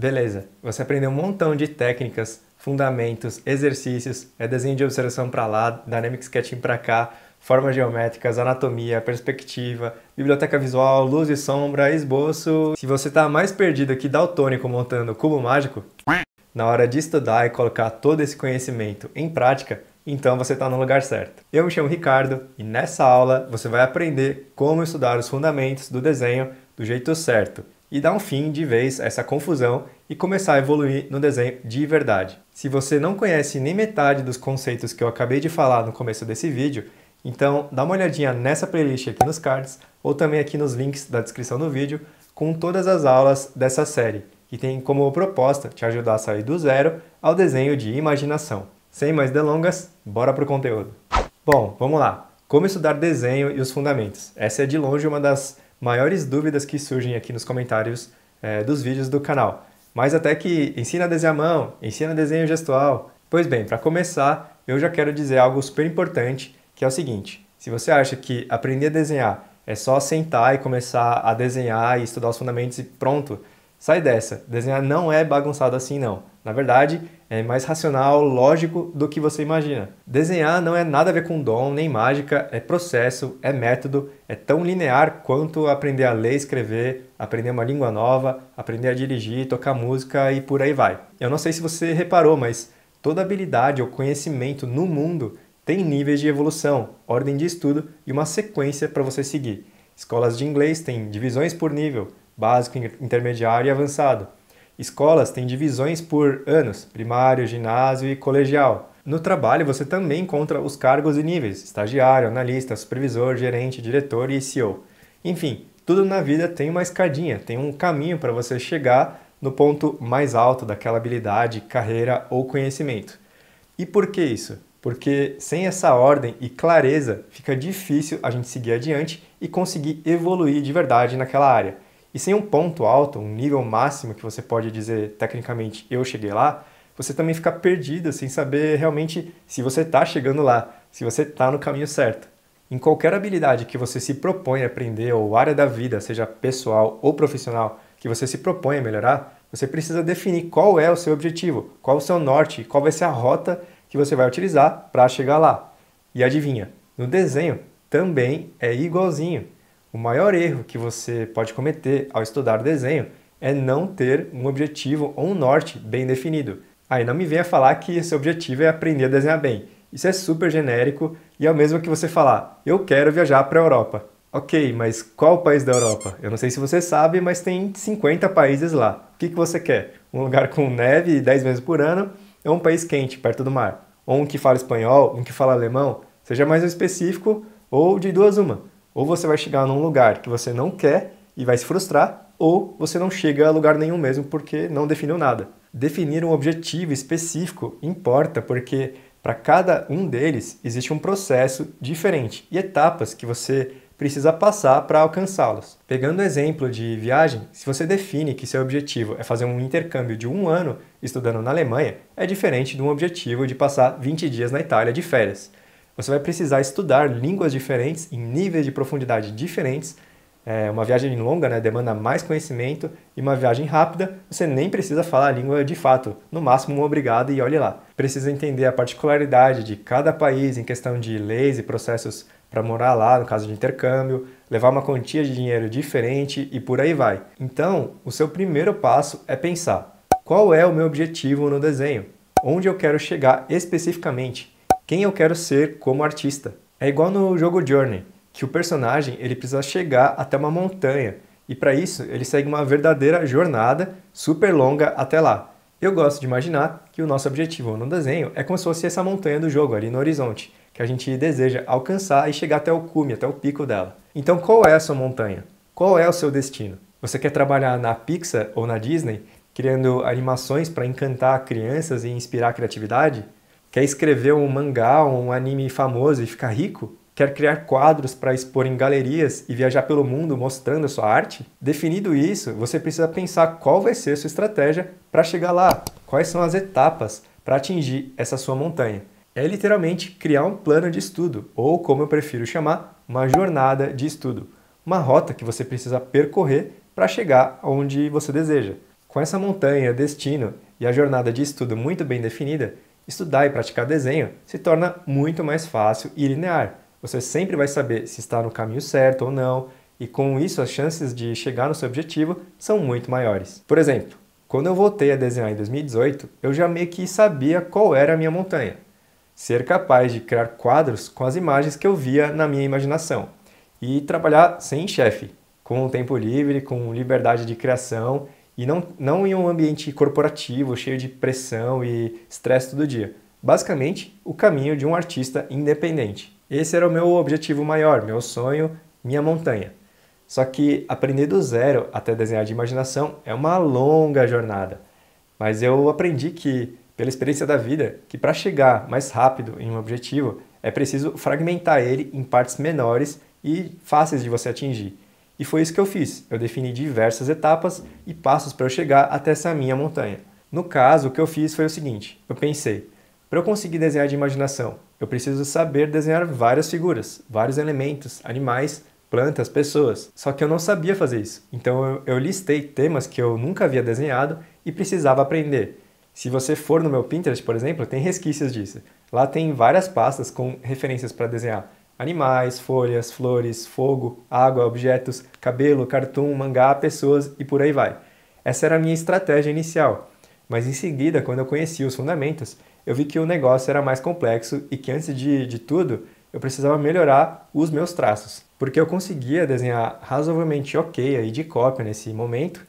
Beleza, você aprendeu um montão de técnicas, fundamentos, exercícios, desenho de observação para lá, Dynamic Sketching para cá, formas geométricas, anatomia, perspectiva, biblioteca visual, luz e sombra, esboço. Se você está mais perdido que daltônico montando cubo mágico, na hora de estudar e colocar todo esse conhecimento em prática, então você está no lugar certo. Eu me chamo Ricardo e nessa aula você vai aprender como estudar os fundamentos do desenho do jeito certo e dar um fim de vez a essa confusão e começar a evoluir no desenho de verdade. Se você não conhece nem metade dos conceitos que eu acabei de falar no começo desse vídeo, então dá uma olhadinha nessa playlist aqui nos cards ou também aqui nos links da descrição do vídeo com todas as aulas dessa série, que tem como proposta te ajudar a sair do zero ao desenho de imaginação. Sem mais delongas, bora pro conteúdo. Bom, vamos lá. Como estudar desenho e os fundamentos? Essa é de longe uma das maiores dúvidas que surgem aqui nos comentários dos vídeos do canal. Mas até que ensina a desenhar a mão, ensina desenho gestual. Pois bem, para começar, eu já quero dizer algo super importante, que é o seguinte: se você acha que aprender a desenhar é só sentar e começar a desenhar e estudar os fundamentos e pronto, sai dessa. Desenhar não é bagunçado assim não. Na verdade, é mais racional, lógico do que você imagina. Desenhar não é nada a ver com dom, nem mágica, é processo, é método, é tão linear quanto aprender a ler e escrever, aprender uma língua nova, aprender a dirigir, tocar música e por aí vai. Eu não sei se você reparou, mas toda habilidade ou conhecimento no mundo tem níveis de evolução, ordem de estudo e uma sequência para você seguir. Escolas de inglês têm divisões por nível, básico, intermediário e avançado. Escolas têm divisões por anos, primário, ginásio e colegial. No trabalho você também encontra os cargos e níveis, estagiário, analista, supervisor, gerente, diretor e CEO. Enfim, tudo na vida tem uma escadinha, tem um caminho para você chegar no ponto mais alto daquela habilidade, carreira ou conhecimento. E por que isso? Porque sem essa ordem e clareza fica difícil a gente seguir adiante e conseguir evoluir de verdade naquela área. E sem um ponto alto, um nível máximo que você pode dizer tecnicamente eu cheguei lá, você também fica perdido sem saber realmente se você está chegando lá, se você está no caminho certo. Em qualquer habilidade que você se propõe a aprender ou área da vida, seja pessoal ou profissional, que você se propõe a melhorar, você precisa definir qual é o seu objetivo, qual o seu norte, qual vai ser a rota que você vai utilizar para chegar lá. E adivinha, no desenho também é igualzinho. O maior erro que você pode cometer ao estudar desenho é não ter um objetivo ou um norte bem definido. Aí não me venha falar que esse objetivo é aprender a desenhar bem. Isso é super genérico e é o mesmo que você falar, eu quero viajar para a Europa. Ok, mas qual país da Europa? Eu não sei se você sabe, mas tem 50 países lá. O que você quer? Um lugar com neve 10 meses por ano ou um país quente, perto do mar? Ou um que fala espanhol, um que fala alemão? Seja mais específico ou de duas uma. Ou você vai chegar num lugar que você não quer e vai se frustrar, ou você não chega a lugar nenhum mesmo porque não definiu nada. Definir um objetivo específico importa porque para cada um deles existe um processo diferente e etapas que você precisa passar para alcançá-los. Pegando o exemplo de viagem, se você define que seu objetivo é fazer um intercâmbio de 1 ano estudando na Alemanha, é diferente de um objetivo de passar 20 dias na Itália de férias. Você vai precisar estudar línguas diferentes, em níveis de profundidade diferentes. Uma viagem longa, demanda mais conhecimento, e uma viagem rápida, você nem precisa falar a língua de fato, no máximo um obrigado e olhe lá. Precisa entender a particularidade de cada país em questão de leis e processos para morar lá, no caso de intercâmbio, levar uma quantia de dinheiro diferente e por aí vai. Então, o seu primeiro passo é pensar: qual é o meu objetivo no desenho? Onde eu quero chegar especificamente? Quem eu quero ser como artista? É igual no jogo Journey, que o personagem ele precisa chegar até uma montanha e para isso ele segue uma verdadeira jornada super longa até lá. Eu gosto de imaginar que o nosso objetivo no desenho é como se fosse essa montanha do jogo ali no horizonte, que a gente deseja alcançar e chegar até o cume, até o pico dela. Então qual é a sua montanha? Qual é o seu destino? Você quer trabalhar na Pixar ou na Disney, criando animações para encantar crianças e inspirar a criatividade? Quer escrever um mangá ou um anime famoso e ficar rico? Quer criar quadros para expor em galerias e viajar pelo mundo mostrando a sua arte? Definido isso, você precisa pensar qual vai ser a sua estratégia para chegar lá. Quais são as etapas para atingir essa sua montanha? É literalmente criar um plano de estudo, ou como eu prefiro chamar, uma jornada de estudo. Uma rota que você precisa percorrer para chegar onde você deseja. Com essa montanha, destino e a jornada de estudo muito bem definida, estudar e praticar desenho se torna muito mais fácil e linear. Você sempre vai saber se está no caminho certo ou não, e com isso as chances de chegar no seu objetivo são muito maiores. Por exemplo, quando eu voltei a desenhar em 2018, eu já meio que sabia qual era a minha montanha. Ser capaz de criar quadros com as imagens que eu via na minha imaginação e trabalhar sem chefe, com tempo livre, com liberdade de criação e não em um ambiente corporativo cheio de pressão e estresse todo dia. Basicamente, o caminho de um artista independente. Esse era o meu objetivo maior, meu sonho, minha montanha. Só que aprender do zero até desenhar de imaginação é uma longa jornada. Mas eu aprendi que, pela experiência da vida, que para chegar mais rápido em um objetivo, é preciso fragmentar ele em partes menores e fáceis de você atingir. E foi isso que eu fiz. Eu defini diversas etapas e passos para eu chegar até essa minha montanha. No caso, o que eu fiz foi o seguinte: eu pensei, para eu conseguir desenhar de imaginação, eu preciso saber desenhar várias figuras, vários elementos, animais, plantas, pessoas. Só que eu não sabia fazer isso. Então eu listei temas que eu nunca havia desenhado e precisava aprender. Se você for no meu Pinterest, por exemplo, tem resquícios disso. Lá tem várias pastas com referências para desenhar animais, folhas, flores, fogo, água, objetos, cabelo, cartoon, mangá, pessoas e por aí vai. Essa era a minha estratégia inicial. Mas em seguida, quando eu conheci os fundamentos, eu vi que o negócio era mais complexo e que antes de tudo, eu precisava melhorar os meus traços. Porque eu conseguia desenhar razoavelmente ok aí de cópia nesse momento,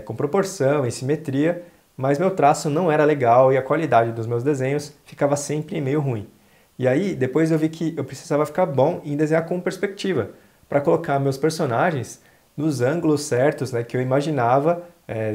com proporção e simetria, mas meu traço não era legal e a qualidade dos meus desenhos ficava sempre meio ruim. E aí, depois eu vi que eu precisava ficar bom em desenhar com perspectiva, para colocar meus personagens nos ângulos certos, né, que eu imaginava,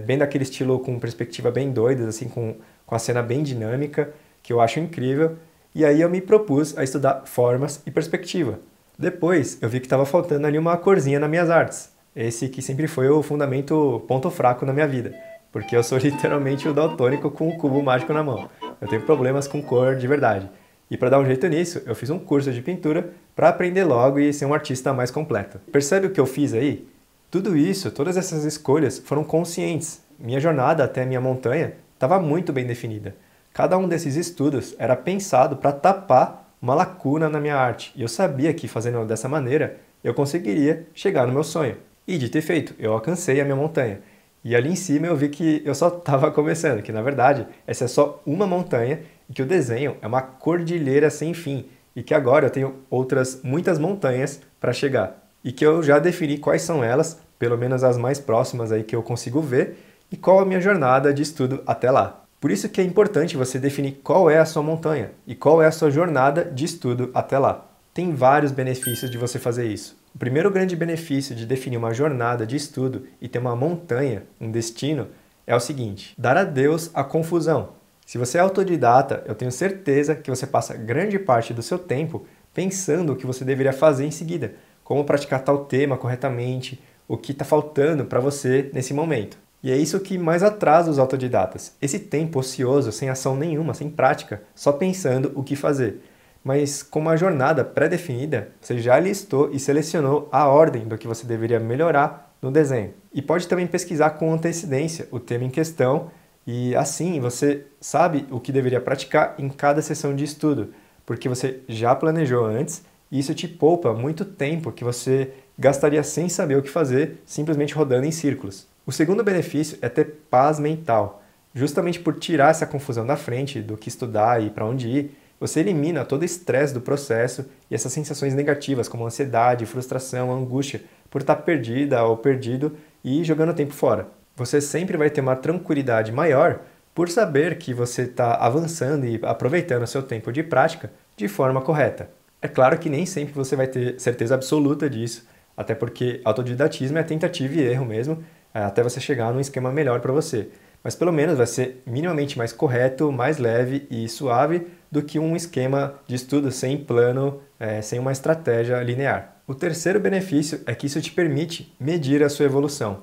bem daquele estilo com perspectiva bem doida, assim, com a cena bem dinâmica, que eu acho incrível. E aí eu me propus a estudar formas e perspectiva. Depois eu vi que estava faltando ali uma corzinha nas minhas artes. Esse que sempre foi o fundamento ponto fraco na minha vida, porque eu sou literalmente o daltônico com o cubo mágico na mão. Eu tenho problemas com cor de verdade. E para dar um jeito nisso, eu fiz um curso de pintura para aprender logo e ser um artista mais completo. Percebe o que eu fiz aí? Tudo isso, todas essas escolhas foram conscientes. Minha jornada até a minha montanha estava muito bem definida. Cada um desses estudos era pensado para tapar uma lacuna na minha arte. E eu sabia que fazendo dessa maneira, eu conseguiria chegar no meu sonho. E de ter feito, eu alcancei a minha montanha. E ali em cima eu vi que eu só estava começando, que na verdade essa é só uma montanha e que o desenho é uma cordilheira sem fim e que agora eu tenho outras muitas montanhas para chegar e que eu já defini quais são elas, pelo menos as mais próximas aí que eu consigo ver, e qual a minha jornada de estudo até lá. Por isso que é importante você definir qual é a sua montanha e qual é a sua jornada de estudo até lá. Tem vários benefícios de você fazer isso. O primeiro grande benefício de definir uma jornada de estudo e ter uma montanha, um destino, é o seguinte: dar adeus à confusão. Se você é autodidata, eu tenho certeza que você passa grande parte do seu tempo pensando o que você deveria fazer em seguida, como praticar tal tema corretamente, o que está faltando para você nesse momento. E é isso que mais atrasa os autodidatas. Esse tempo ocioso, sem ação nenhuma, sem prática, só pensando o que fazer. Mas com uma jornada pré-definida, você já listou e selecionou a ordem do que você deveria melhorar no desenho. E pode também pesquisar com antecedência o tema em questão e assim você sabe o que deveria praticar em cada sessão de estudo, porque você já planejou antes e isso te poupa muito tempo que você gastaria sem saber o que fazer, simplesmente rodando em círculos. O segundo benefício é ter paz mental. Justamente por tirar essa confusão da frente do que estudar e para onde ir, você elimina todo o estresse do processo e essas sensações negativas como ansiedade, frustração, angústia por estar perdida ou perdido e jogando tempo fora. Você sempre vai ter uma tranquilidade maior por saber que você está avançando e aproveitando o seu tempo de prática de forma correta. É claro que nem sempre você vai ter certeza absoluta disso, até porque autodidatismo é tentativa e erro mesmo, até você chegar num esquema melhor para você. Mas pelo menos vai ser minimamente mais correto, mais leve e suave do que um esquema de estudo sem plano, sem uma estratégia linear. O terceiro benefício é que isso te permite medir a sua evolução.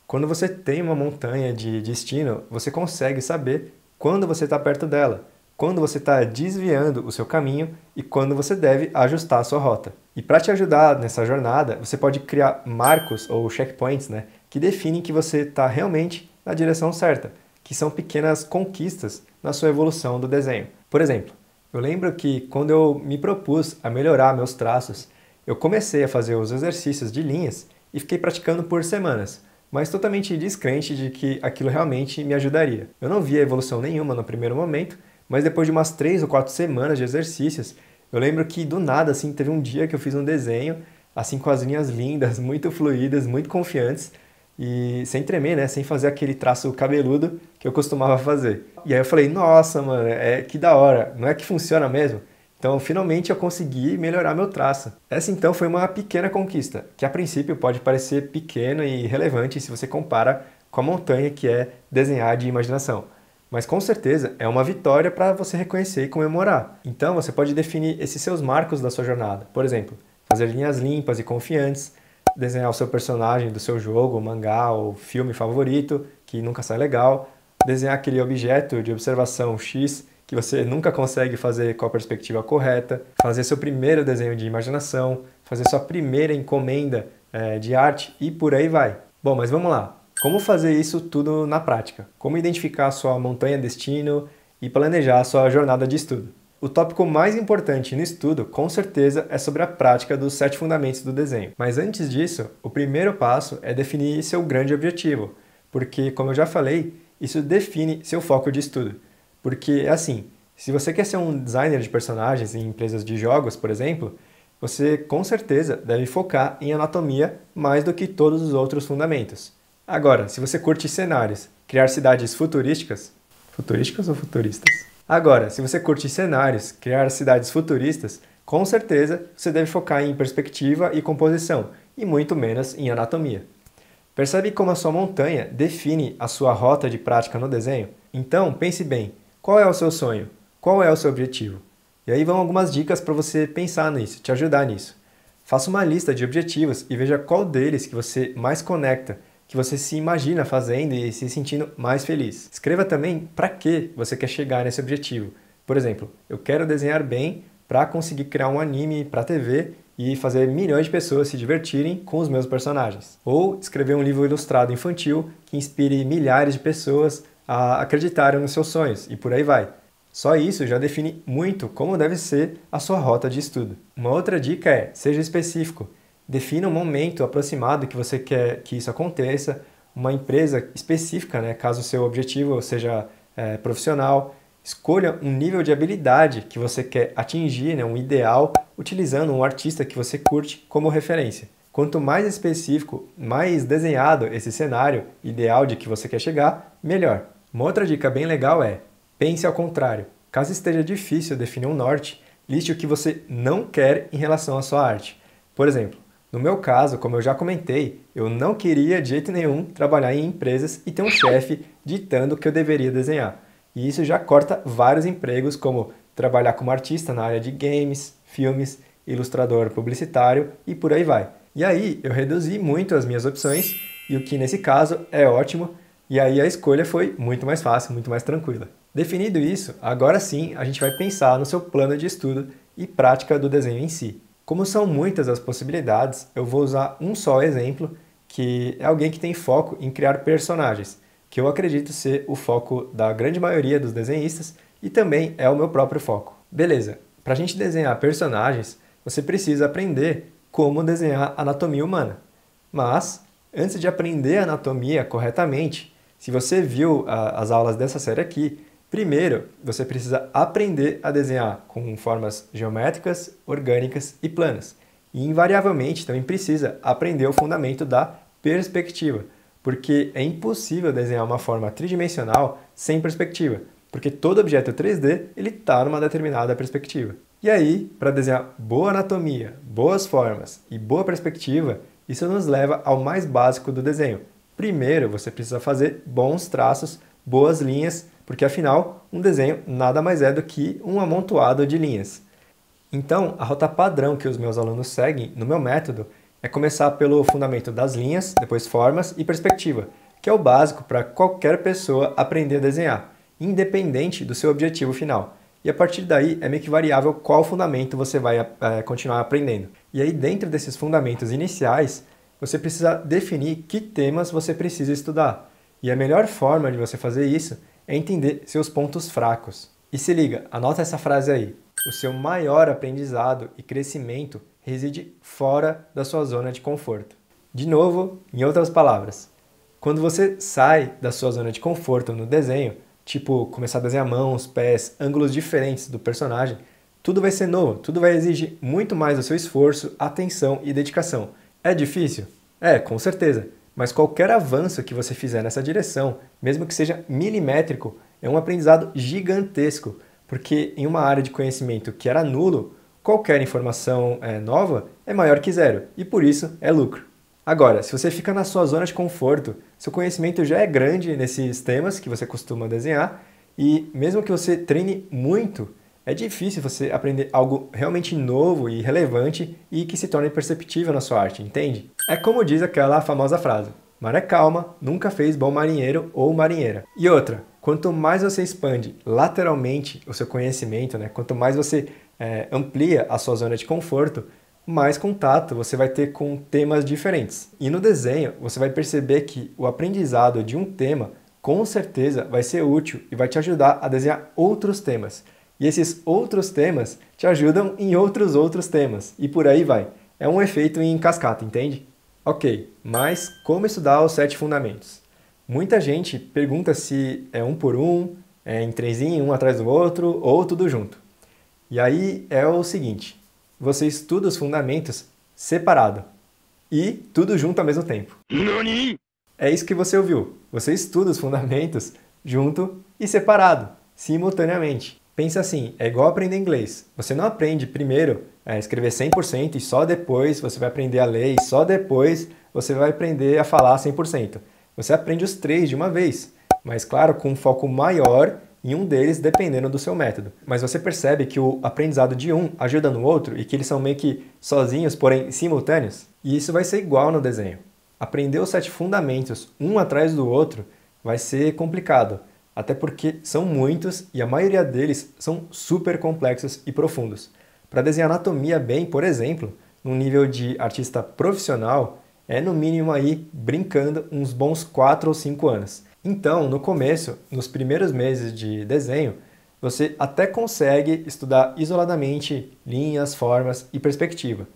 Quando você tem uma montanha de destino, você consegue saber quando você está perto dela, quando você está desviando o seu caminho e quando você deve ajustar a sua rota. E para te ajudar nessa jornada, você pode criar marcos ou checkpoints, que definem que você está realmente na direção certa, que são pequenas conquistas na sua evolução do desenho. Por exemplo, eu lembro que quando eu me propus a melhorar meus traços, eu comecei a fazer os exercícios de linhas e fiquei praticando por semanas, mas totalmente descrente de que aquilo realmente me ajudaria. Eu não via evolução nenhuma no primeiro momento, mas depois de umas 3 ou 4 semanas de exercícios, eu lembro que do nada, assim, teve um dia que eu fiz um desenho, assim, com as linhas lindas, muito fluídas, muito confiantes, e sem tremer, né? Sem fazer aquele traço cabeludo que eu costumava fazer. E aí eu falei, nossa, mano, que da hora, não é que funciona mesmo? Então, finalmente eu consegui melhorar meu traço. Essa, então, foi uma pequena conquista, que a princípio pode parecer pequeno e relevante se você compara com a montanha que é desenhar de imaginação. Mas com certeza é uma vitória para você reconhecer e comemorar. Então, você pode definir esses seus marcos da sua jornada. Por exemplo, fazer linhas limpas e confiantes, desenhar o seu personagem do seu jogo, mangá ou filme favorito, que nunca sai legal, desenhar aquele objeto de observação X que você nunca consegue fazer com a perspectiva correta, fazer seu primeiro desenho de imaginação, fazer sua primeira encomenda de arte e por aí vai. Bom, mas vamos lá. Como fazer isso tudo na prática? Como identificar a sua montanha-destino e planejar a sua jornada de estudo? O tópico mais importante no estudo, com certeza, é sobre a prática dos 7 fundamentos do desenho. Mas antes disso, o primeiro passo é definir seu grande objetivo, porque, como eu já falei, isso define seu foco de estudo. Porque, assim, se você quer ser um designer de personagens em empresas de jogos, por exemplo, você com certeza deve focar em anatomia mais do que todos os outros fundamentos. Agora, se você curte cenários, criar cidades futurísticas... Futurísticas ou futuristas? Agora, se você curte cenários, criar cidades futuristas, com certeza você deve focar em perspectiva e composição, e muito menos em anatomia. Percebe como a sua montanha define a sua rota de prática no desenho? Então, pense bem, qual é o seu sonho? Qual é o seu objetivo? E aí vão algumas dicas para você pensar nisso, te ajudar nisso. Faça uma lista de objetivos e veja qual deles que você mais conecta, que você se imagina fazendo e se sentindo mais feliz. Escreva também para que você quer chegar nesse objetivo. Por exemplo, eu quero desenhar bem para conseguir criar um anime para TV e fazer milhões de pessoas se divertirem com os meus personagens. Ou escrever um livro ilustrado infantil que inspire milhares de pessoas a acreditarem nos seus sonhos e por aí vai. Só isso já define muito como deve ser a sua rota de estudo. Uma outra dica é, seja específico. Defina um momento aproximado que você quer que isso aconteça, uma empresa específica, né, caso o seu objetivo seja profissional. Escolha um nível de habilidade que você quer atingir, né, um ideal, utilizando um artista que você curte como referência. Quanto mais específico, mais desenhado esse cenário ideal de que você quer chegar, melhor. Uma outra dica bem legal é, pense ao contrário. Caso esteja difícil definir um norte, liste o que você não quer em relação à sua arte. Por exemplo, no meu caso, como eu já comentei, eu não queria de jeito nenhum trabalhar em empresas e ter um chefe ditando o que eu deveria desenhar. E isso já corta vários empregos, como trabalhar como artista na área de games, filmes, ilustrador publicitário e por aí vai. E aí eu reduzi muito as minhas opções, e o que nesse caso é ótimo, e aí a escolha foi muito mais fácil, muito mais tranquila. Definido isso, agora sim a gente vai pensar no seu plano de estudo e prática do desenho em si. Como são muitas as possibilidades, eu vou usar um só exemplo, que é alguém que tem foco em criar personagens, que eu acredito ser o foco da grande maioria dos desenhistas e também é o meu próprio foco. Beleza, para a gente desenhar personagens, você precisa aprender como desenhar anatomia humana. Mas, antes de aprender a anatomia corretamente, se você viu as aulas dessa série aqui, primeiro, você precisa aprender a desenhar com formas geométricas, orgânicas e planas. E, invariavelmente, também precisa aprender o fundamento da perspectiva, porque é impossível desenhar uma forma tridimensional sem perspectiva, porque todo objeto 3D está numa determinada perspectiva. E aí, para desenhar boa anatomia, boas formas e boa perspectiva, isso nos leva ao mais básico do desenho. Primeiro, você precisa fazer bons traços, boas linhas, porque afinal, um desenho nada mais é do que um amontoado de linhas. Então, a rota padrão que os meus alunos seguem no meu método é começar pelo fundamento das linhas, depois formas e perspectiva, que é o básico para qualquer pessoa aprender a desenhar, independente do seu objetivo final. E a partir daí é meio que variável qual fundamento você vai continuar aprendendo. E aí, dentro desses fundamentos iniciais, você precisa definir que temas você precisa estudar. E a melhor forma de você fazer isso é entender seus pontos fracos. E se liga, anota essa frase aí. O seu maior aprendizado e crescimento reside fora da sua zona de conforto. De novo, em outras palavras, quando você sai da sua zona de conforto no desenho, tipo começar a desenhar mãos, pés, ângulos diferentes do personagem, tudo vai ser novo, tudo vai exigir muito mais do seu esforço, atenção e dedicação. É difícil? É, com certeza. Mas qualquer avanço que você fizer nessa direção, mesmo que seja milimétrico, é um aprendizado gigantesco, porque em uma área de conhecimento que era nulo, qualquer informação nova é maior que zero, e por isso é lucro. Agora, se você fica na sua zona de conforto, seu conhecimento já é grande nesses temas que você costuma desenhar, e mesmo que você treine muito, é difícil você aprender algo realmente novo e relevante e que se torne perceptível na sua arte, entende? É como diz aquela famosa frase: maré calma nunca fez bom marinheiro ou marinheira. E outra, quanto mais você expande lateralmente o seu conhecimento, quanto mais você amplia a sua zona de conforto, mais contato você vai ter com temas diferentes. E no desenho, você vai perceber que o aprendizado de um tema com certeza vai ser útil e vai te ajudar a desenhar outros temas. E esses outros temas te ajudam em outros temas. E por aí vai. É um efeito em cascata, entende? Ok, mas como estudar os 7 fundamentos? Muita gente pergunta se é um por um, é em trezinho, um atrás do outro, ou tudo junto. E aí é o seguinte, você estuda os fundamentos separado e tudo junto ao mesmo tempo. NANI? É isso que você ouviu. Você estuda os fundamentos junto e separado, simultaneamente. Pensa assim, é igual aprender inglês. Você não aprende primeiro a escrever 100% e só depois você vai aprender a ler e só depois você vai aprender a falar 100%. Você aprende os 3 de uma vez, mas claro, com um foco maior em um deles dependendo do seu método. Mas você percebe que o aprendizado de um ajuda no outro e que eles são meio que sozinhos, porém simultâneos? E isso vai ser igual no desenho. Aprender os 7 fundamentos um atrás do outro vai ser complicado. Até porque são muitos e a maioria deles são super complexos e profundos. Para desenhar anatomia bem, por exemplo, num nível de artista profissional, é no mínimo aí, brincando, uns bons 4 ou 5 anos. Então, no começo, nos primeiros meses de desenho, você até consegue estudar isoladamente linhas, formas e perspectiva.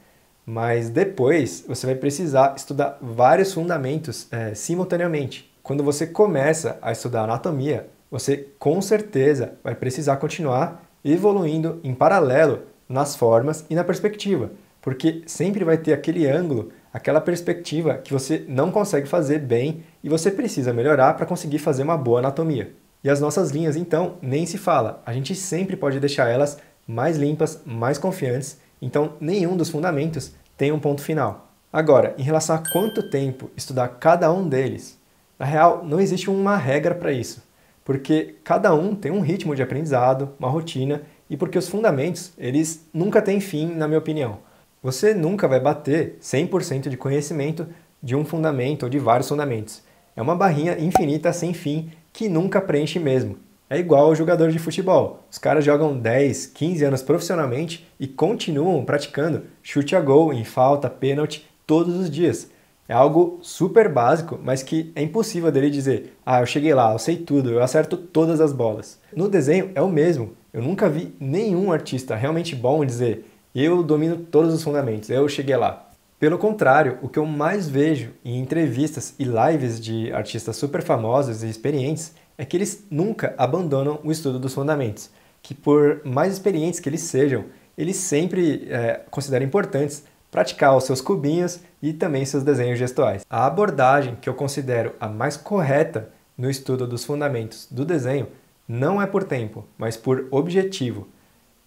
Mas depois, você vai precisar estudar vários fundamentos simultaneamente. Quando você começa a estudar anatomia, você com certeza vai precisar continuar evoluindo em paralelo nas formas e na perspectiva, porque sempre vai ter aquele ângulo, aquela perspectiva que você não consegue fazer bem e você precisa melhorar para conseguir fazer uma boa anatomia. E as nossas linhas, então, nem se fala. A gente sempre pode deixar elas mais limpas, mais confiantes, então nenhum dos fundamentos tem um ponto final. Agora, em relação a quanto tempo estudar cada um deles, na real, não existe uma regra para isso, porque cada um tem um ritmo de aprendizado, uma rotina, e porque os fundamentos, eles nunca têm fim, na minha opinião. Você nunca vai bater 100% de conhecimento de um fundamento ou de vários fundamentos. É uma barrinha infinita sem fim que nunca preenche mesmo. É igual ao jogador de futebol. Os caras jogam 10, 15 anos profissionalmente e continuam praticando chute a gol, em falta, pênalti, todos os dias. É algo super básico, mas que é impossível dele dizer: ah, eu cheguei lá, eu sei tudo, eu acerto todas as bolas. No desenho é o mesmo. Eu nunca vi nenhum artista realmente bom dizer: eu domino todos os fundamentos, eu cheguei lá. Pelo contrário, o que eu mais vejo em entrevistas e lives de artistas super famosos e experientes é que eles nunca abandonam o estudo dos fundamentos, que por mais experientes que eles sejam, eles sempre consideram importantes praticar os seus cubinhos e também seus desenhos gestuais. A abordagem que eu considero a mais correta no estudo dos fundamentos do desenho não é por tempo, mas por objetivo.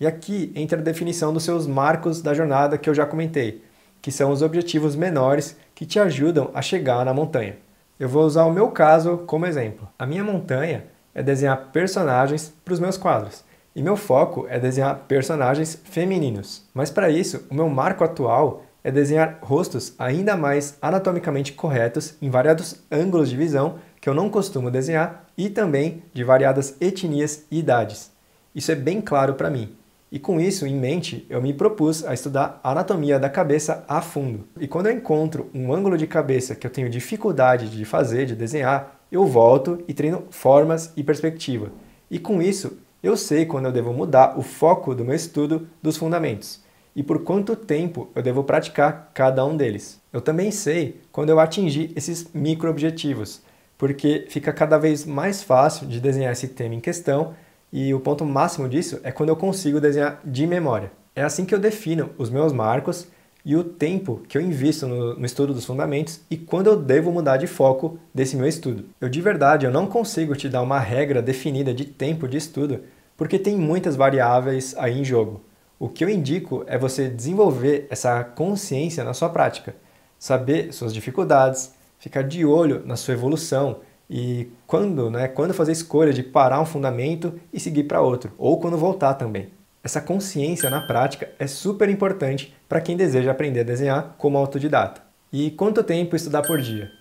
E aqui entra a definição dos seus marcos da jornada que eu já comentei, que são os objetivos menores que te ajudam a chegar na montanha. Eu vou usar o meu caso como exemplo. A minha montanha é desenhar personagens para os meus quadros. E meu foco é desenhar personagens femininos. Mas para isso, o meu marco atual é desenhar rostos ainda mais anatomicamente corretos em variados ângulos de visão que eu não costumo desenhar e também de variadas etnias e idades. Isso é bem claro para mim. E com isso em mente, eu me propus a estudar a anatomia da cabeça a fundo. E quando eu encontro um ângulo de cabeça que eu tenho dificuldade de fazer, de desenhar, eu volto e treino formas e perspectiva. E com isso, eu sei quando eu devo mudar o foco do meu estudo dos fundamentos e por quanto tempo eu devo praticar cada um deles. Eu também sei quando eu atingir esses micro-objetivos, porque fica cada vez mais fácil de desenhar esse tema em questão e o ponto máximo disso é quando eu consigo desenhar de memória. É assim que eu defino os meus marcos e o tempo que eu invisto no estudo dos fundamentos e quando eu devo mudar de foco desse meu estudo. De verdade, eu não consigo te dar uma regra definida de tempo de estudo, porque tem muitas variáveis aí em jogo. O que eu indico é você desenvolver essa consciência na sua prática, saber suas dificuldades, ficar de olho na sua evolução e quando fazer escolha de parar um fundamento e seguir para outro, ou quando voltar também. Essa consciência na prática é super importante para quem deseja aprender a desenhar como autodidata. E quanto tempo estudar por dia?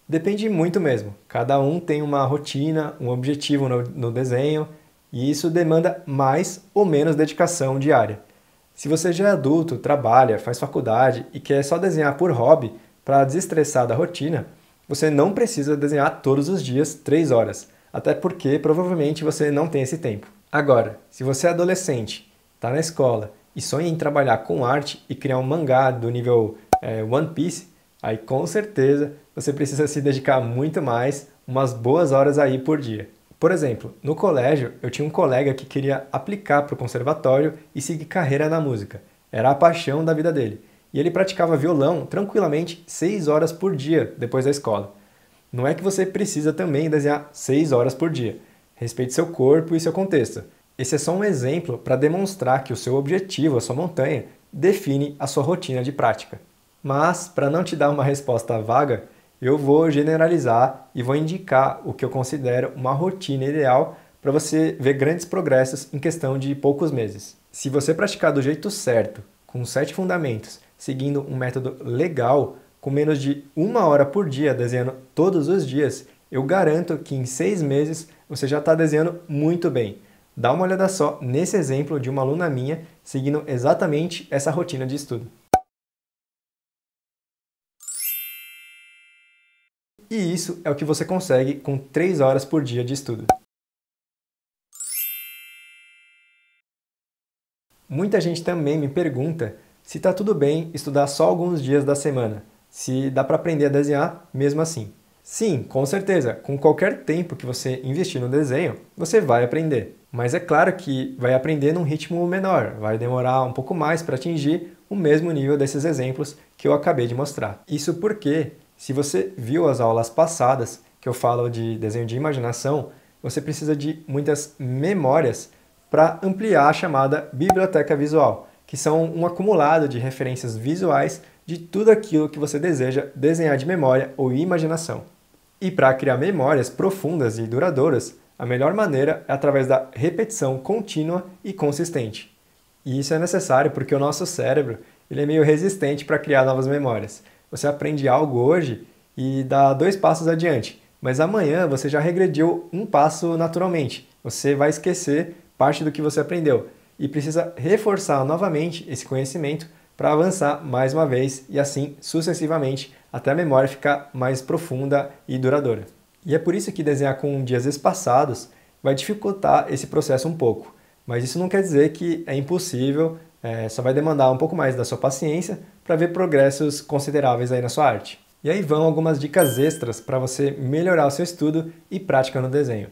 Depende muito mesmo. Cada um tem uma rotina, um objetivo no desenho e isso demanda mais ou menos dedicação diária. Se você já é adulto, trabalha, faz faculdade e quer só desenhar por hobby para desestressar da rotina, você não precisa desenhar todos os dias 3 horas, até porque provavelmente você não tem esse tempo. Agora, se você é adolescente, está na escola e sonha em trabalhar com arte e criar um mangá do nível One Piece, aí com certeza você precisa se dedicar muito mais, umas boas horas aí por dia. Por exemplo, no colégio eu tinha um colega que queria aplicar para o conservatório e seguir carreira na música. Era a paixão da vida dele. E ele praticava violão tranquilamente 6 horas por dia depois da escola. Não é que você precisa também desenhar 6 horas por dia. Respeite seu corpo e seu contexto. Esse é só um exemplo para demonstrar que o seu objetivo, a sua montanha, define a sua rotina de prática. Mas, para não te dar uma resposta vaga, eu vou generalizar e vou indicar o que eu considero uma rotina ideal para você ver grandes progressos em questão de poucos meses. Se você praticar do jeito certo, com 7 fundamentos, seguindo um método legal, com menos de 1 hora por dia desenhando todos os dias, eu garanto que em 6 meses você já está desenhando muito bem. Dá uma olhada só nesse exemplo de uma aluna minha seguindo exatamente essa rotina de estudo. E isso é o que você consegue com 3 horas por dia de estudo. Muita gente também me pergunta se está tudo bem estudar só alguns dias da semana, se dá para aprender a desenhar mesmo assim. Sim, com certeza, com qualquer tempo que você investir no desenho, você vai aprender. Mas é claro que vai aprender num ritmo menor, vai demorar um pouco mais para atingir o mesmo nível desses exemplos que eu acabei de mostrar. Isso porque, se você viu as aulas passadas que eu falo de desenho de imaginação, você precisa de muitas memórias para ampliar a chamada biblioteca visual, que são um acumulado de referências visuais de tudo aquilo que você deseja desenhar de memória ou imaginação. E para criar memórias profundas e duradouras, a melhor maneira é através da repetição contínua e consistente. E isso é necessário porque o nosso cérebro ele é meio resistente para criar novas memórias. Você aprende algo hoje e dá 2 passos adiante, mas amanhã você já regrediu 1 passo naturalmente. Você vai esquecer parte do que você aprendeu e precisa reforçar novamente esse conhecimento para avançar mais uma vez e assim sucessivamente até a memória ficar mais profunda e duradoura. E é por isso que desenhar com dias espaçados vai dificultar esse processo um pouco, mas isso não quer dizer que é impossível, só vai demandar um pouco mais da sua paciência para ver progressos consideráveis aí na sua arte. E aí vão algumas dicas extras para você melhorar o seu estudo e prática no desenho.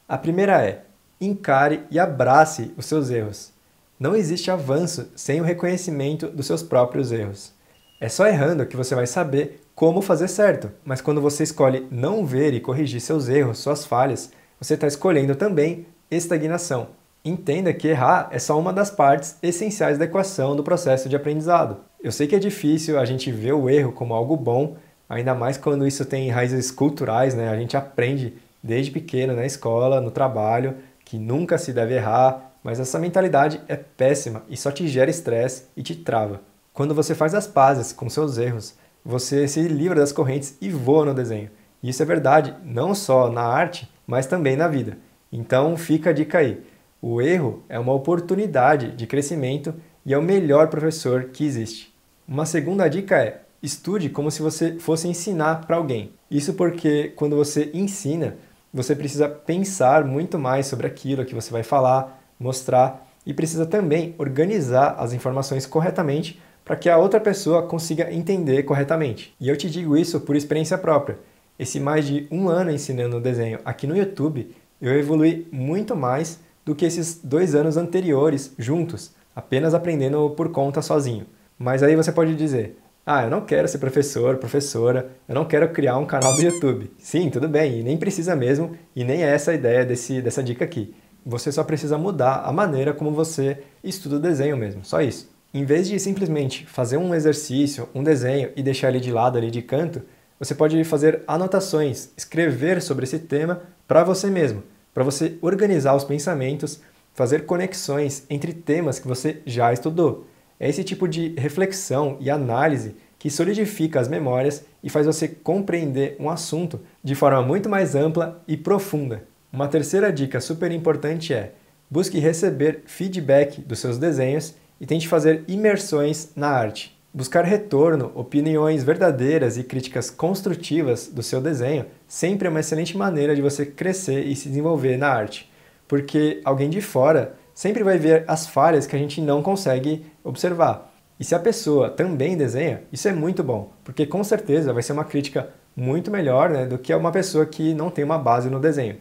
A primeira é: encare e abrace os seus erros. Não existe avanço sem o reconhecimento dos seus próprios erros. É só errando que você vai saber como fazer certo, mas quando você escolhe não ver e corrigir seus erros, suas falhas, você está escolhendo também estagnação. Entenda que errar é só uma das partes essenciais da equação do processo de aprendizado. Eu sei que é difícil a gente ver o erro como algo bom, ainda mais quando isso tem raízes culturais, né? A gente aprende desde pequeno na escola, no trabalho, que nunca se deve errar, mas essa mentalidade é péssima e só te gera estresse e te trava. Quando você faz as pazes com seus erros, você se livra das correntes e voa no desenho. E isso é verdade não só na arte, mas também na vida. Então fica a dica aí. O erro é uma oportunidade de crescimento e é o melhor professor que existe. Uma segunda dica é: estude como se você fosse ensinar para alguém. Isso porque quando você ensina, você precisa pensar muito mais sobre aquilo que você vai falar, mostrar e precisa também organizar as informações corretamente para que a outra pessoa consiga entender corretamente. E eu te digo isso por experiência própria. Esse mais de 1 ano ensinando desenho aqui no YouTube, eu evolui muito mais do que esses 2 anos anteriores juntos, apenas aprendendo por conta sozinho. Mas aí você pode dizer, eu não quero ser professor, professora, eu não quero criar um canal do YouTube. Sim, tudo bem, e nem precisa mesmo, e nem é essa a ideia dessa dica aqui. Você só precisa mudar a maneira como você estuda o desenho mesmo, só isso. Em vez de simplesmente fazer um exercício, um desenho e deixar ele de lado ali de canto, você pode fazer anotações, escrever sobre esse tema para você mesmo, para você organizar os pensamentos, fazer conexões entre temas que você já estudou. É esse tipo de reflexão e análise que solidifica as memórias e faz você compreender um assunto de forma muito mais ampla e profunda. Uma terceira dica super importante é: busque receber feedback dos seus desenhos e tente fazer imersões na arte. Buscar retorno, opiniões verdadeiras e críticas construtivas do seu desenho sempre é uma excelente maneira de você crescer e se desenvolver na arte, porque alguém de fora sempre vai ver as falhas que a gente não consegue observar. E se a pessoa também desenha, isso é muito bom, porque com certeza vai ser uma crítica muito melhor, né, do que uma pessoa que não tem uma base no desenho.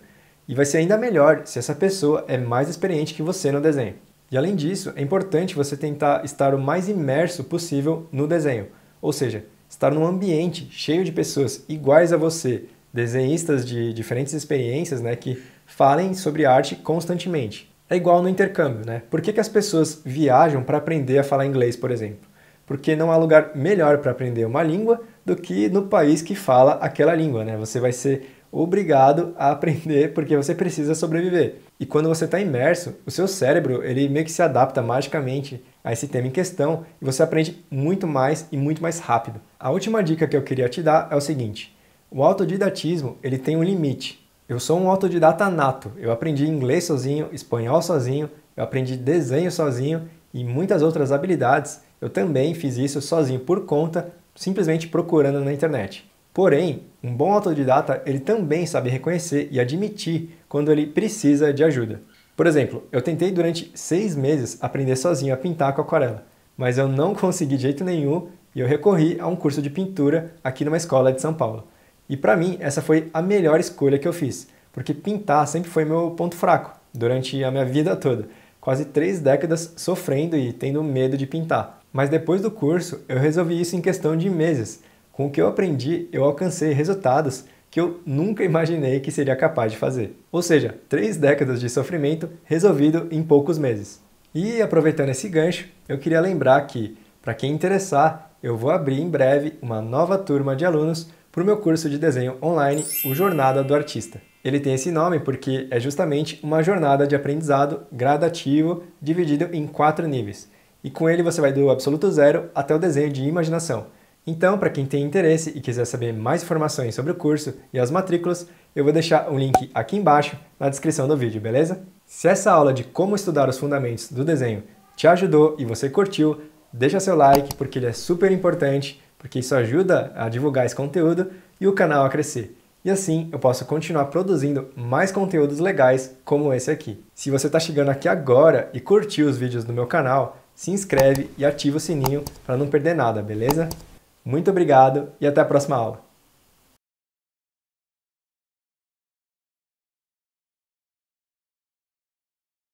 E vai ser ainda melhor se essa pessoa é mais experiente que você no desenho. E além disso, é importante você tentar estar o mais imerso possível no desenho, ou seja, estar num ambiente cheio de pessoas iguais a você, desenhistas de diferentes experiências, né, que falem sobre arte constantemente. É igual no intercâmbio, né? Por que as pessoas viajam para aprender a falar inglês, por exemplo? Porque não há lugar melhor para aprender uma língua do que no país que fala aquela língua, né? Você vai ser obrigado a aprender porque você precisa sobreviver. E quando você está imerso, o seu cérebro ele meio que se adapta magicamente a esse tema em questão e você aprende muito mais e muito mais rápido. A última dica que eu queria te dar é o seguinte: o autodidatismo ele tem um limite. Eu sou um autodidata nato, eu aprendi inglês sozinho, espanhol sozinho, eu aprendi desenho sozinho e muitas outras habilidades eu também fiz isso sozinho por conta, simplesmente procurando na internet. Porém, um bom autodidata ele também sabe reconhecer e admitir quando ele precisa de ajuda. Por exemplo, eu tentei durante 6 meses aprender sozinho a pintar com aquarela, mas eu não consegui de jeito nenhum e eu recorri a um curso de pintura aqui numa escola de São Paulo. E para mim, essa foi a melhor escolha que eu fiz, porque pintar sempre foi meu ponto fraco durante a minha vida toda. Quase 3 décadas sofrendo e tendo medo de pintar. Mas depois do curso, eu resolvi isso em questão de meses. Com o que eu aprendi, eu alcancei resultados que eu nunca imaginei que seria capaz de fazer. Ou seja, 3 décadas de sofrimento resolvido em poucos meses. E aproveitando esse gancho, eu queria lembrar que, para quem interessar, eu vou abrir em breve uma nova turma de alunos para o meu curso de desenho online, o Jornada do Artista. Ele tem esse nome porque é justamente uma jornada de aprendizado gradativo dividido em 4 níveis. E com ele você vai do absoluto zero até o desenho de imaginação. Então, para quem tem interesse e quiser saber mais informações sobre o curso e as matrículas, eu vou deixar um link aqui embaixo na descrição do vídeo, beleza? Se essa aula de como estudar os fundamentos do desenho te ajudou e você curtiu, deixa seu like porque ele é super importante, porque isso ajuda a divulgar esse conteúdo e o canal a crescer. E assim eu posso continuar produzindo mais conteúdos legais como esse aqui. Se você está chegando aqui agora e curtiu os vídeos do meu canal, se inscreve e ativa o sininho para não perder nada, beleza? Muito obrigado e até a próxima aula.